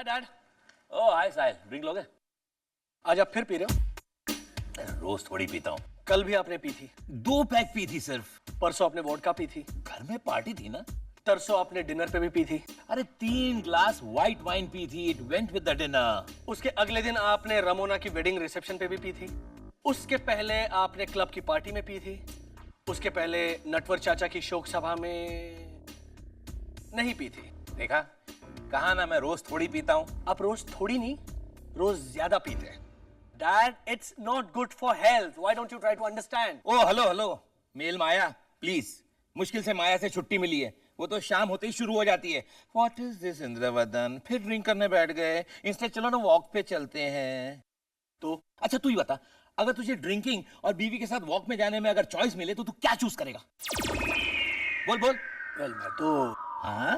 Hi dad. ओह हाय साहिल, drink लोगे? आज आप फिर पी रहे हो? रोज थोड़ी पीता हूँ। कल भी आपने पी थी। 2 पैक पी थी सिर्फ। परसों आपने वोडका पी थी। घर में पार्टी थी ना। तरसों आपने डिनर पे भी पी थी। अरे 3 ग्लास व्हाइट वाइन पी थी। It went with the dinner. उसके अगले दिन आपने रमोना की वेडिंग रिसेप्शन पे भी पी थी। उसके पहले आपने क्लब की पार्टी में पी थी। उसके पहले नटवर चाचा की शोक सभा में नहीं पी थी। देखा, कहा ना मैं रोज थोड़ी पीता हूँ। आप रोज थोड़ी नहीं, रोज ज्यादा पीते हैं। Dad, it's not good for health. Why don't you try to understand? Oh hello hello, मेल माया प्लीज। मुश्किल से माया से छुट्टी मिली है, वो तो शाम होते ही शुरू हो जाती है। व्हाट इज दिस इंद्रवदन, फिर ड्रिंक करने बैठ गए। इंस्टेड चलो ना वॉक पे चलते हैं। तो अच्छा तू ही बता, अगर तुझे ड्रिंकिंग और बीवी के साथ वॉक में जाने में अगर चॉइस मिले तो तू क्या चूज करेगा? बोल बोल। वेल, मैं तो हाँ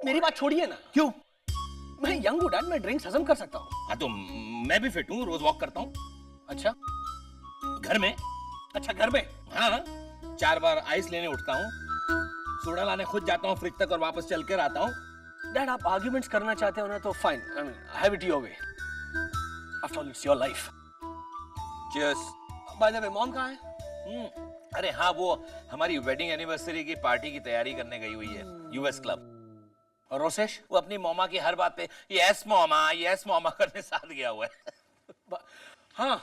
मेरी बात छोड़िए ना। क्यों? मैं यंग हूँ डैड, मैं ड्रिंक्स हजम कर सकता हूँ। हाँ तो मैं भी फिट हूँ, रोज वॉक करता हूँ अच्छा घर में। अच्छा, घर में? हाँ 4 बार आइस लेने उठता हूँ, सोडा लाने खुद जाता हूँ फ्रिज तक और वापस चल कर आता हूँ। डैड, आप आर्ग्यूमेंट्स करना चाहते हो ना तो fine, I mean have it your way. After all it's your life. Cheers. By the way, mom कहाँ है? अरे हाँ, वो हमारी वेडिंग एनिवर्सरी की पार्टी की तैयारी करने गई हुई है यूएस क्लब। और रोसेश? वो अपनी मोमा की हर बात पे यस मोमा करने साथ गया हुआ है। हाँ,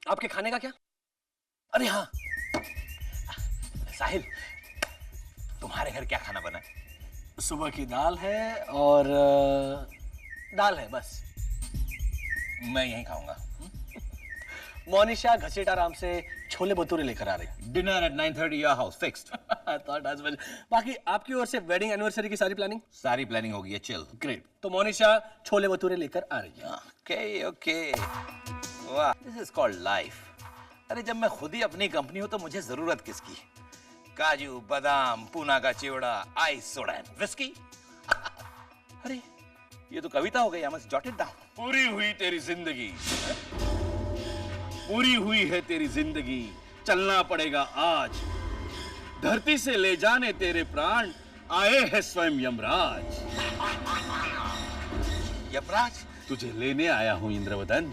आपके खाने का क्या? अरे हाँ साहिल, तुम्हारे घर क्या खाना बना है? सुबह की दाल है और दाल है बस। मैं यहीं खाऊंगा। मोनिशा घसीटाराम से छोले भटूरे लेकर आ रही। Dinner eight 9:30 your house fixed. बाकी आपकी ओर से वेडिंग एनिवर्सरी की सारी प्लानिंग? सारी प्लानिंग हो गई है, चिल। ग्रेट। तो मोनिशा छोले भटूरे लेकर आ रही है। ओके ओके, वाह दिस इज कॉल्ड लाइफ। अरे जब मैं खुद ही अपनी कंपनी हूं तो मुझे जरूरत किसकी? काजू बादाम, पूना का चिवड़ा, आइस सोडा एंड विस्की। अरे ये तो कविता हो गई, I must jot it down. पूरी हुई तेरी जिंदगी, पूरी हुई है तेरी जिंदगी, चलना पड़ेगा आज। धरती से ले जाने तेरे प्राण, आए हैं स्वयं यमराज। यमराज? तुझे लेने आया हूँ इंद्रवदन।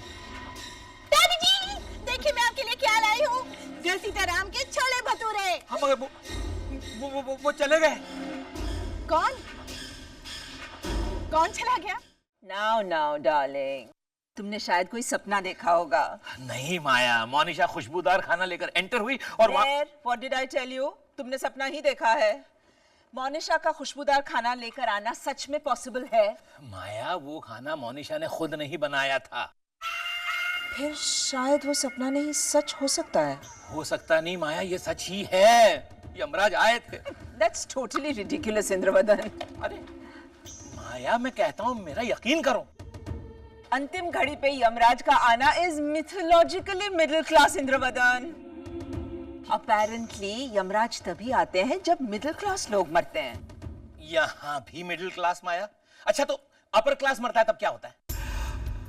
दादी जी, देखिए मैं आपके लिए क्या लाई हूँ। घसीटाराम के छोले भटूरे। हाँ मगर वो चले गए। कौन कौन चला गया? नाउ नाउ डार्लिंग, तुमने शायद कोई सपना देखा होगा। नहीं माया, मोनिशा खुशबूदार खाना लेकर एंटर हुई और What did I tell you? तुमने सपना ही देखा है। मोनिशा का खुशबूदार खाना लेकर आना सच में पॉसिबल है। माया वो खाना मोनिशा ने खुद नहीं बनाया था। फिर शायद वो सपना नहीं सच हो सकता है। हो सकता नहीं माया, ये सच ही है। यमराज आए थे। That's totally ridiculous, Indravadan. अरे माया मैं कहता हूँ मेरा यकीन करो। अंतिम घड़ी पे यमराज का आना is mythologically middle class, Indravadan. Apparently Yamraj तभी आते हैं जब मिडिल क्लास लोग मरते हैं। यहाँ भी मिडिल क्लास माया? अच्छा तो अपर क्लास मरता है तब क्या होता है?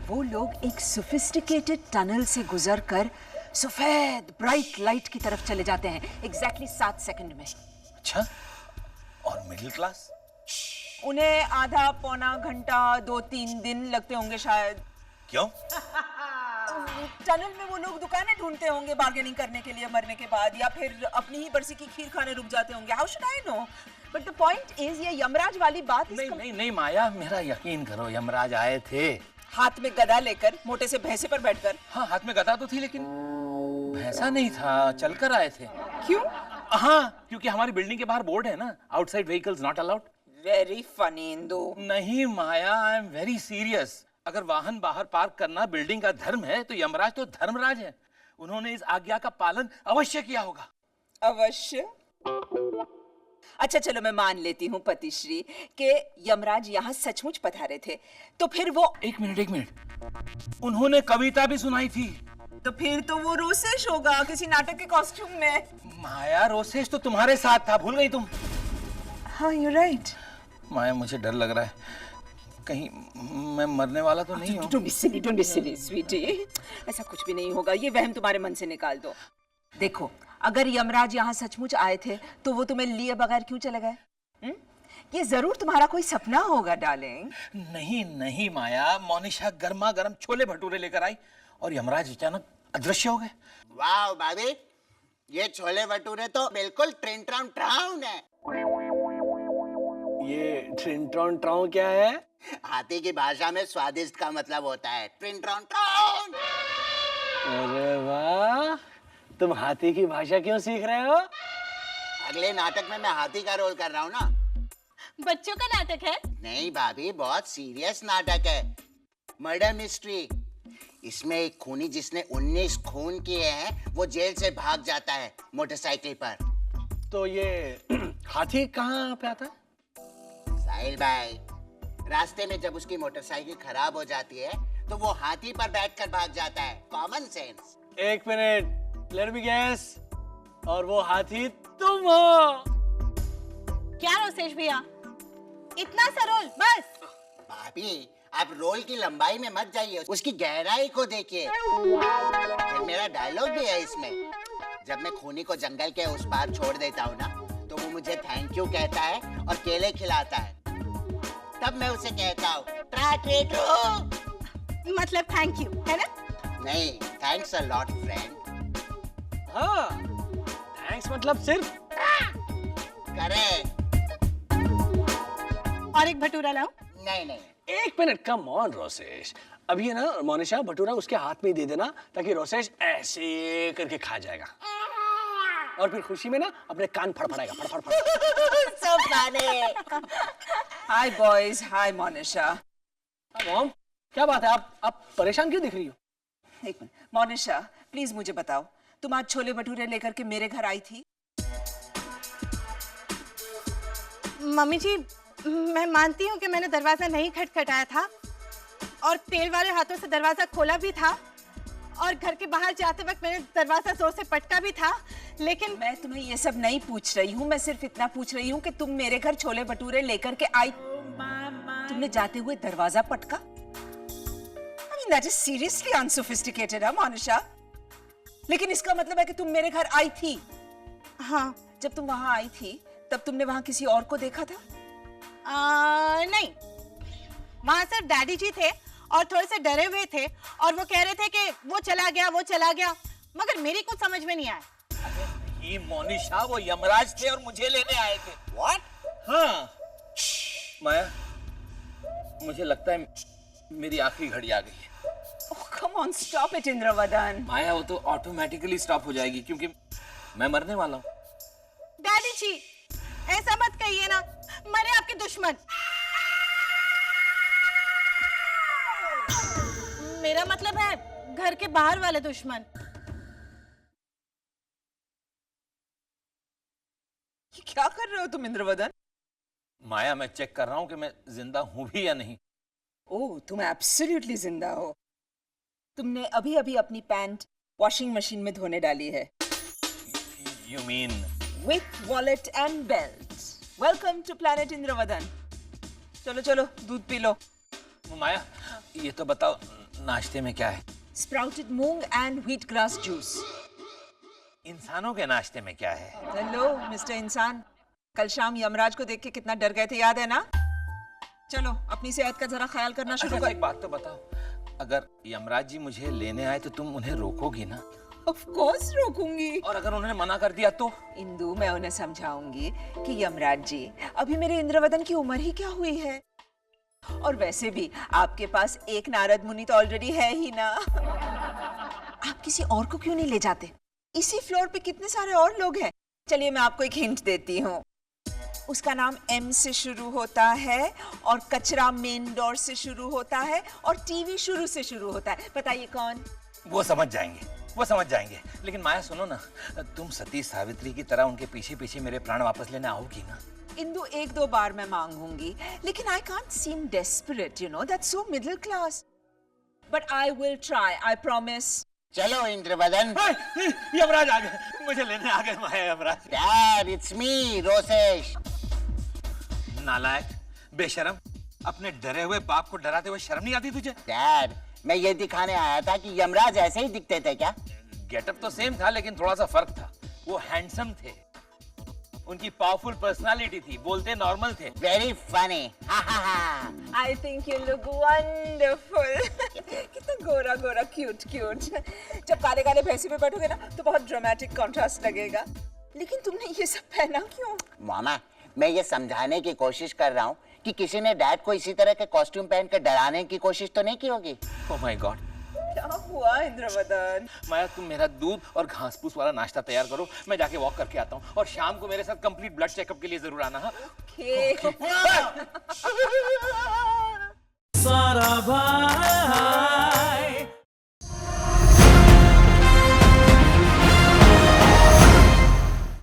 वो लोग एक सोफिस्टिकेटेड टनल से गुजरकर सफेद ब्राइट लाइट की तरफ चले जाते हैं एग्जैक्टली 7 सेकंड में। अच्छा, और मिडिल क्लास? उन्हें आधा पौना घंटा 2-3 दिन लगते होंगे शायद। क्यों? टनल में वो लोग दुकानें ढूंढते होंगे बार्गेनिंग करने के लिए मरने के बाद, या फिर अपनी ही बरसी की खीर खाने रुक जाते होंगे। How should I know? But the point is ये यमराज वाली बात नहीं माया, मेरा यकीन करो, यमराज आए थे हाथ में गदा लेकर, मोटे से भैंसे पर बैठकर। हाँ हाथ में गदा तो थी लेकिन भैंसा नहीं था, चलकर आए थे। क्यों? हाँ क्योंकि हमारी बिल्डिंग के बाहर बोर्ड है ना, outside vehicles not allowed. Very funny Indu. नहीं माया, आई एम वेरी सीरियस। अगर वाहन बाहर पार्क करना बिल्डिंग का धर्म है तो यमराज तो धर्मराज है, उन्होंने इस आज्ञा का पालन अवश्य किया होगा। अवश्य? अच्छा चलो मैं मान लेती हूँ पतिश्री कि यमराज यहाँ सचमुच पधारे थे, तो फिर वो एक मिनट, उन्होंने कविता भी सुनाई थी। तो फिर तो वो रोसेश होगा किसी नाटक के कॉस्ट्यूम में। माया रोसेश तो तुम्हारे साथ था, भूल गई तुम? हाँ यू राइट। माया मुझे डर लग रहा है, कहीं मैं मरने वाला तो नहीं हूँ? Don't be silly, sweetie. ऐसा कुछ भी नहीं होगा, ये वहम तुम्हारे मन से निकाल दो। देखो, अगर यमराज यहाँ सचमुच आए थे तो वो तुम्हें लिए बगैर क्यों चले गए? ये जरूर तुम्हारा कोई सपना होगा डार्लिंग। नहीं नहीं माया, मोनिशा गर्मा गर्म छोले भटूरे लेकर आई और यमराज अचानक अदृश्य हो गए। वाह भाभी, ये छोले भटूरे तो बिल्कुल ट्रिंट्राउन ट्राउन है। ये ट्रिंट्रॉन ट्राउन क्या है? हाथी की भाषा में स्वादिष्ट का मतलब होता है ट्रिंट्राउन ट्राउन। अरे वाह, तुम हाथी की भाषा क्यों सीख रहे हो? अगले नाटक में मैं हाथी का रोल कर रहा हूँ ना। बच्चों का नाटक है? नहीं भाभी, बहुत सीरियस नाटक है, मर्डर मिस्ट्री। इसमें एक खूनी जिसने 19 खून किए हैं वो जेल से भाग जाता है मोटरसाइकिल पर। तो ये हाथी कहाँ पे आता है? साहिल भाई, रास्ते में जब उसकी मोटरसाइकिल खराब हो जाती है तो वो हाथी पर बैठकर भाग जाता है। Common sense. एक मिनट, लेट मी गेस, और वो हाथी तुम हो। क्या रोसेश भैया, इतना सा रोल बस? भाभी, आप रोल की लंबाई में मत जाइए, उसकी गहराई को देखिए। फिर मेरा डायलॉग भी है इसमें। जब मैं खूनी को जंगल के उस पार छोड़ देता हूँ ना, तो वो मुझे थैंक यू कहता है और केले खिलाता है। तब मैं उसे कहता हूँ मतलब थैंक यू, है ना? नहीं, थैंक्स अ लॉट फ्रेंड। हाँ, थैंक्स मतलब सिर्फ। करेक्ट। और एक भटूरा लाऊं? नहीं नहीं, एक मिनट, कम ऑन रोसेश। अभी है ना मोनिशा, भटूरा उसके हाथ में ही दे देना ताकि रोसेश ऐसे करके खा जाएगा और फिर खुशी में ना अपने कान फड़फड़ाएगा, फड़फड़ फड़। so funny। हाय बॉयज, हाय मोनिशा। मॉम, क्या बात है, आप परेशान क्यों दिख रही हो? एक मिनट, मोनिशा प्लीज मुझे बताओ, तुम आज छोले भटूरे लेकर के मेरे घर आई थी? मम्मी जी, मैं मानती हूँ कि मैंने दरवाजा नहीं खटखटाया था और तेल वाले हाथों से दरवाजा खोला भी था और घर के बाहर जाते वक्त मैंने दरवाजा जोर से पटका भी था, लेकिन मैं तुम्हें ये सब नहीं पूछ रही हूँ, मैं सिर्फ इतना पूछ रही हूँ कि तुम मेरे घर छोले भटूरे लेकर के आई, तुमने जाते हुए दरवाजा पटका? I mean, that is seriously unsophisticated, huh, Monisha? लेकिन इसका मतलब है कि तुम मेरे घर आई थी। हाँ। जब तुम वहां आई थी तब तुमने वहां किसी और को देखा था? नहीं, वहां सिर्फ डैडी जी थे और थोड़े से डरे हुए थे और वो कह रहे थे कि वो चला गया, मगर मेरी कुछ समझ में नहीं आया। ये मोनिशा, वो यमराज थे और मुझे लेने आए थे। What? हाँ माया, मुझे लगता है मेरी आखिरी घड़ी आ गई है। Oh, come on, stop it, Indravadan. माया, वो तो ऑटोमेटिकली स्टॉप हो जाएगी क्योंकि मैं मरने वाला हूँ। डैडी जी, ऐसा मत कहिए ना, मरे आपके दुश्मन। मेरा मतलब है घर के बाहर वाले दुश्मन। ये क्या कर रहे हो तुम इंद्रवदन? माया, मैं चेक कर रहा हूँ कि मैं जिंदा हूँ भी या नहीं। ओह, तुम एब्सोल्युटली जिंदा हो। तुमने अभी अभी अपनी पैंट वॉशिंग मशीन में धोने डाली है। You mean? With wallet and belt. Welcome to planet Indravadan. चलो चलो, दूध पी लो। माया, ये तो बताओ नाश्ते में क्या है? Sprouted moong and wheat grass juice. इंसानों के नाश्ते में क्या है? हेलो मिस्टर इंसान, कल शाम यमराज को देख के कितना डर गए थे, याद है ना? चलो अपनी सेहत का जरा ख्याल करना शुरू अच्छा, कर। एक बात तो बताओ, अगर यमराज जी मुझे लेने आए तो तुम उन्हें रोकोगी ना? Of course रोकूंगी। और अगर उन्होंने मना कर दिया तो? इंदु, मैं उन्हें समझाऊंगी कि यमराज जी, अभी मेरे इंद्रवदन की उम्र ही क्या हुई है, और वैसे भी आपके पास एक नारद मुनि तो ऑलरेडी है ही ना। आप किसी और को क्यों नहीं ले जाते? इसी फ्लोर पे कितने सारे और लोग हैं। चलिए मैं आपको एक हिंट देती हूँ, उसका नाम एम से शुरू होता है और कचरा मेन डोर से शुरू होता है और टीवी शुरू से शुरू होता है। बताइए कौन? वो समझ जाएंगे। लेकिन माया सुनो ना, तुम सती सावित्री की तरह उनके पीछे पीछे मेरे प्राण वापस लेने आओगी ना? इंदु, एक दो बार मैं मांगूंगी, लेकिन I can't seem desperate, you know, that's so middle class. But I will try, I promise. चलो इंद्रवदन। यमराज आ गए, मुझे लेने आ गए माया, Yamraj. Dad, it's me, Rosesh. नालायक, बेशरम, अपने डरे हुए बाप को डराते हुए शर्म नहीं आती तुझे? डैड, मैं ये दिखाने आया था कि यमराज ऐसे ही दिखते थे क्या? गेटअप तो सेम था लेकिन थोड़ा सा फर्क था, वो हैंडसम थे। उनकी पावरफुल पर्सनालिटी थी, बोलते नॉर्मल थे। Very funny. I think you look wonderful. कितना गोरा गोरा क्यूट क्यूट। जब काले काले भैंसी पे बैठोगे ना तो बहुत ड्रामेटिक कॉन्ट्रास्ट लगेगा। लेकिन तुमने ये सब पहना क्यों? मामा, मैं ये समझाने की कोशिश कर रहा हूँ कि किसी ने डैड को इसी तरह के कॉस्ट्यूम पहन कर डराने की कोशिश तो नहीं की होगी। Oh my God. क्या हुआ इंद्रवदन? माया, तुम मेरा दूध और घास फूस वाला नाश्ता तैयार करो, मैं जाके वॉक करके आता हूँ, और शाम को मेरे साथ कंप्लीट ब्लड चेकअप के लिए जरूर आना। हाँ? Okay.